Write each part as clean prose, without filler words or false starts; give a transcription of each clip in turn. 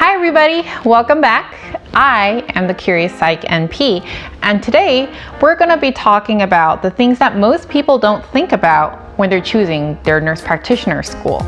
Hi everybody, welcome back. I am the Curious Psych NP, and today we're going to be talking about the things that most people don't think about when they're choosing their nurse practitioner school.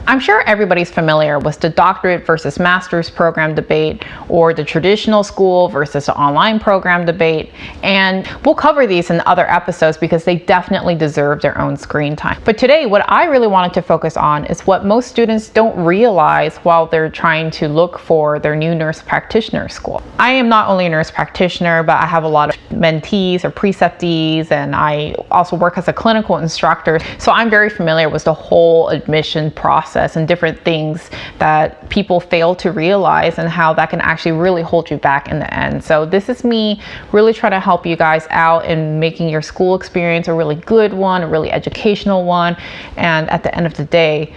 I'm sure everybody's familiar with the doctorate versus master's program debate, or the traditional school versus the online program debate, and we'll cover these in other episodes because they definitely deserve their own screen time. But today, what I really wanted to focus on is what most students don't realize while they're trying to look for their new nurse practitioner school. I am not only a nurse practitioner, but I have a lot of mentees or preceptees, and I also work as a clinical instructor, so I'm very familiar with the whole admission process and different things that people fail to realize and how that can actually really hold you back in the end. So this is me really trying to help you guys out in making your school experience a really good one, a really educational one, and at the end of the day,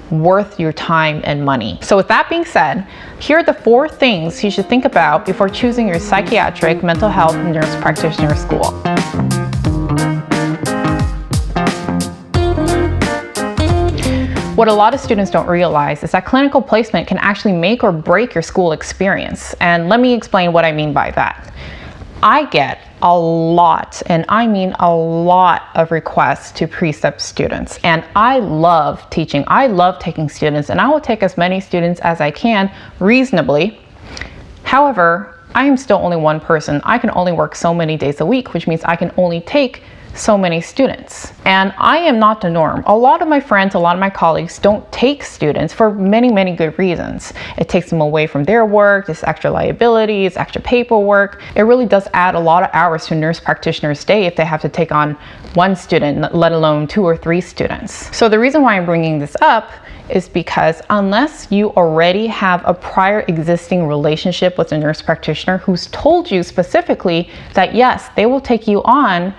worth your time and money. So with that being said, here are the 4 things you should think about before choosing your psychiatric mental health nurse practitioner school. What a lot of students don't realize is that clinical placement can actually make or break your school experience. And let me explain what I mean by that. I get a lot, and I mean a lot, of requests to precept students. And I love teaching. I love taking students, and I will take as many students as I can reasonably. However, I am still only one person. I can only work so many days a week, which means I can only take so many students. And I am not the norm. A lot of my friends, a lot of my colleagues don't take students for many good reasons. It takes them away from their work, it's extra liability, it's extra paperwork. It really does add a lot of hours to a nurse practitioner's day if they have to take on one student, let alone 2 or 3 students. So the reason why I'm bringing this up is because unless you already have a prior existing relationship with a nurse practitioner who's told you specifically that yes, they will take you on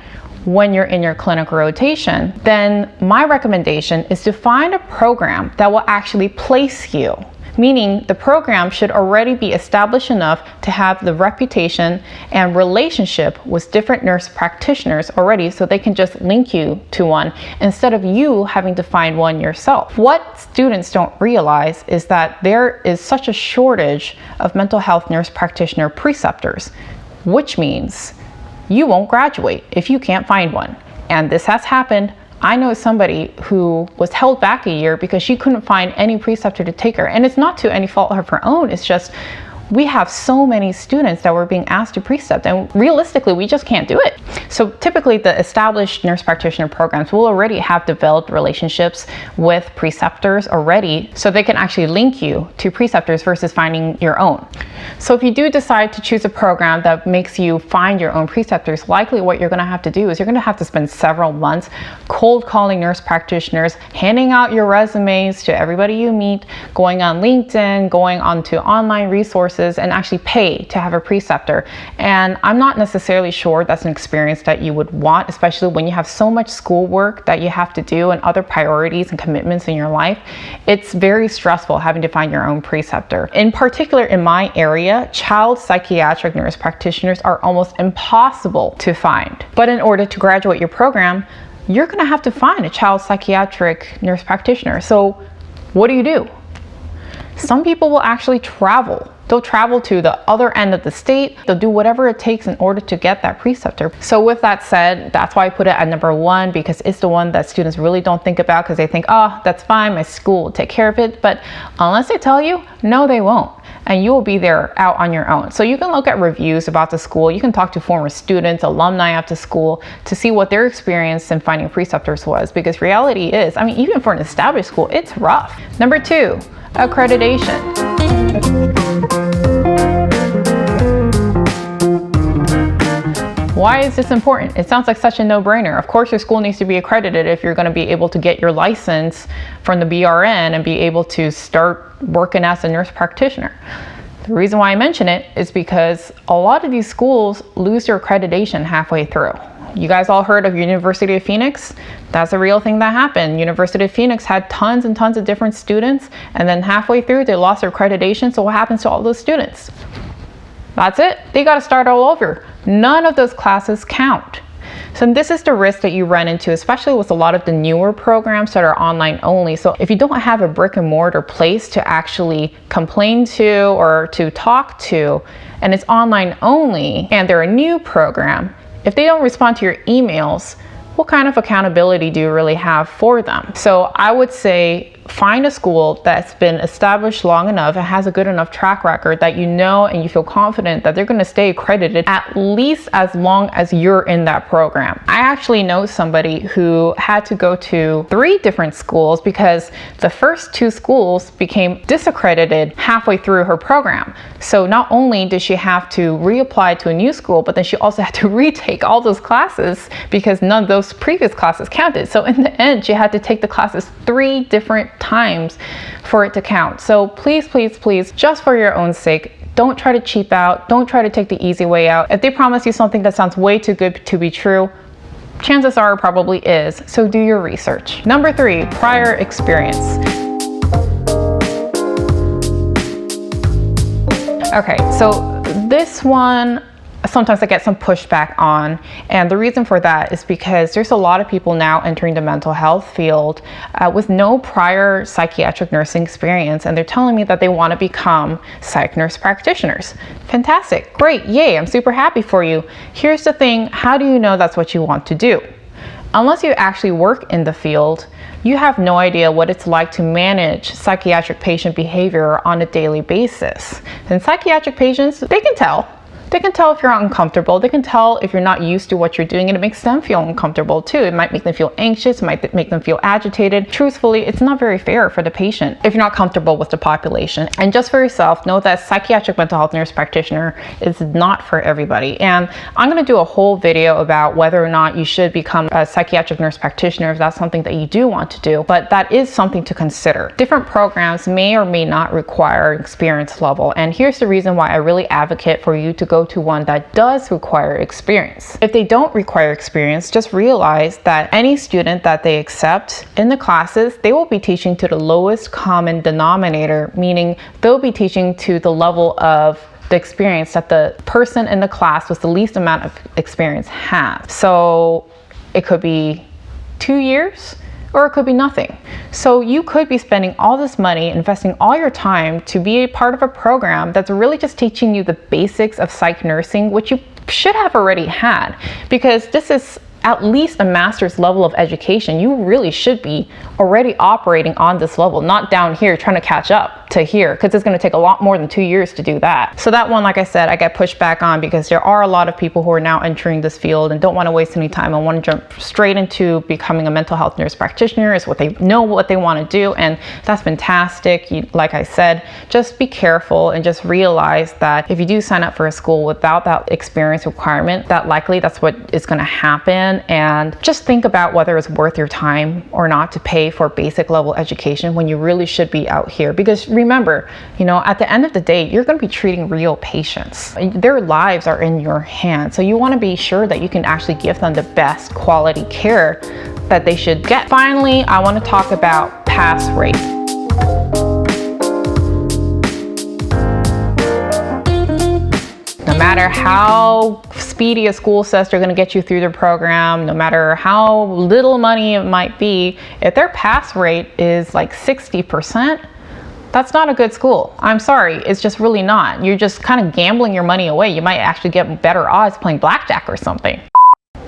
when you're in your clinical rotation, then my recommendation is to find a program that will actually place you. Meaning the program should already be established enough to have the reputation and relationship with different nurse practitioners already, so they can just link you to one instead of you having to find one yourself. What students don't realize is that there is such a shortage of mental health nurse practitioner preceptors, which means you won't graduate if you can't find one. And this has happened. I know somebody who was held back a year because she couldn't find any preceptor to take her. And it's not to any fault of her own, it's just we have so many students that were being asked to precept, and realistically we just can't do it. So typically the established nurse practitioner programs will already have developed relationships with preceptors already, so they can actually link you to preceptors versus finding your own. So if you do decide to choose a program that makes you find your own preceptors, likely what you're going to have to do is you're going to have to spend several months cold calling nurse practitioners, handing out your resumes to everybody you meet, going on LinkedIn, going onto online resources, and actually pay to have a preceptor. And I'm not necessarily sure that's an experience that you would want, especially when you have so much schoolwork that you have to do and other priorities and commitments in your life. It's very stressful having to find your own preceptor. In particular, in my area, child psychiatric nurse practitioners are almost impossible to find. But in order to graduate your program, you're going to have to find a child psychiatric nurse practitioner. So what do? Some people will actually travel. They'll travel to the other end of the state. They'll do whatever it takes in order to get that preceptor. So with that said, that's why I put it at number 1, because it's the one that students really don't think about, because they think, oh, that's fine, my school will take care of it. But unless they tell you, no, they won't. And you will be there out on your own. So you can look at reviews about the school. You can talk to former students, alumni of the school to see what their experience in finding preceptors was, because reality is, I mean, even for an established school, it's rough. Number 2, accreditation. Why is this important? It sounds like such a no-brainer. Of course, your school needs to be accredited if you're going to be able to get your license from the BRN and be able to start working as a nurse practitioner. The reason why I mention it is because a lot of these schools lose their accreditation halfway through. You guys all heard of University of Phoenix? That's a real thing that happened. University of Phoenix had tons and tons of different students, and then halfway through they lost their accreditation. So what happens to all those students? That's it. They got to start all over. None of those classes count. So this is the risk that you run into, especially with a lot of the newer programs that are online only. So if you don't have a brick and mortar place to actually complain to or to talk to, and it's online only, and they're a new program, if they don't respond to your emails, what kind of accountability do you really have for them? So I would say find a school that's been established long enough and has a good enough track record that you know and you feel confident that they're going to stay accredited at least as long as you're in that program. I actually know somebody who had to go to 3 different schools because the first 2 schools became disaccredited halfway through her program. So not only did she have to reapply to a new school, but then she also had to retake all those classes because none of those previous classes counted. So in the end, she had to take the classes 3 different times for it to count. So please, please, please, just for your own sake, don't try to cheap out. Don't try to take the easy way out. If they promise you something that sounds way too good to be true, chances are it probably is. So do your research. Number 3, prior experience. Okay, so this one, sometimes I get some pushback on, and the reason for that is because there's a lot of people now entering the mental health field with no prior psychiatric nursing experience, and they're telling me that they want to become psych nurse practitioners. Fantastic, great, yay, I'm super happy for you. Here's the thing, how do you know that's what you want to do? Unless you actually work in the field, you have no idea what it's like to manage psychiatric patient behavior on a daily basis. And psychiatric patients, they can tell. They can tell if you're uncomfortable. They can tell if you're not used to what you're doing, and it makes them feel uncomfortable too. It might make them feel anxious, it might make them feel agitated. Truthfully, it's not very fair for the patient if you're not comfortable with the population. And just for yourself, know that psychiatric mental health nurse practitioner is not for everybody. And I'm going to do a whole video about whether or not you should become a psychiatric nurse practitioner if that's something that you do want to do, but that is something to consider. Different programs may or may not require experience level, and here's the reason why I really advocate for you to go to one that does require experience. If they don't require experience, just realize that any student that they accept in the classes, they will be teaching to the lowest common denominator, meaning they'll be teaching to the level of the experience that the person in the class with the least amount of experience has. So it could be 2 years, or it could be nothing. So you could be spending all this money, investing all your time to be a part of a program that's really just teaching you the basics of psych nursing, which you should have already had, because this is at least a master's level of education. You really should be already operating on this level, not down here trying to catch up to here, because it's going to take a lot more than 2 years to do that. So that one, like I said, I get pushed back on because there are a lot of people who are now entering this field and don't want to waste any time and want to jump straight into becoming a mental health nurse practitioner. Is what they know what they want to do, and that's fantastic. Like I said, just be careful and just realize that if you do sign up for a school without that experience requirement, that likely that's what is going to happen. And just think about whether it's worth your time or not to pay for basic level education when you really should be out here. Because remember, you know, at the end of the day, you're going to be treating real patients. Their lives are in your hands. So you want to be sure that you can actually give them the best quality care that they should get. Finally, I want to talk about pass rate. No matter how speedy a school says they're going to get you through their program, no matter how little money it might be, if their pass rate is like 60%, that's not a good school. I'm sorry, it's just really not. You're just kind of gambling your money away. You might actually get better odds playing blackjack or something.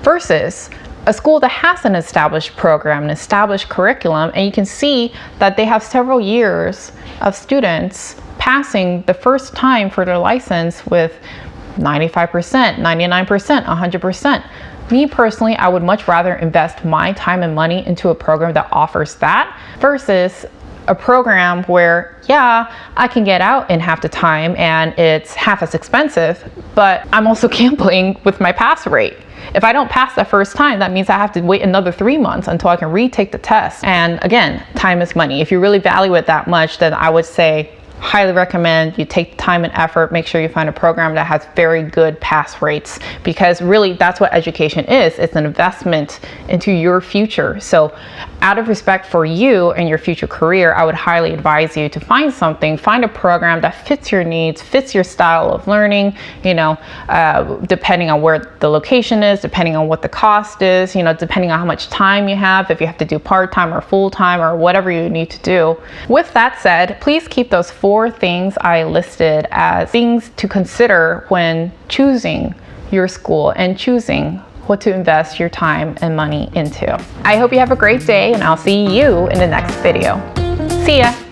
Versus a school that has an established program, an established curriculum, and you can see that they have several years of students passing the first time for their license with 95%, 99%, 100%. Me personally, I would much rather invest my time and money into a program that offers that versus a program where, yeah, I can get out in half the time and it's half as expensive, but I'm also gambling with my pass rate. If I don't pass the first time, that means I have to wait another 3 months until I can retake the test. And again, time is money. If you really value it that much, then I would say highly recommend you take the time and effort, make sure you find a program that has very good pass rates, because really that's what education is. It's an investment into your future. So out of respect for you and your future career, I would highly advise you to find a program that fits your needs, fits your style of learning, depending on where the location is, depending on what the cost is, depending on how much time you have, if you have to do part-time or full-time or whatever you need to do. With that said, please keep those 4 things I listed as things to consider when choosing your school and choosing what to invest your time and money into. I hope you have a great day, and I'll see you in the next video. See ya.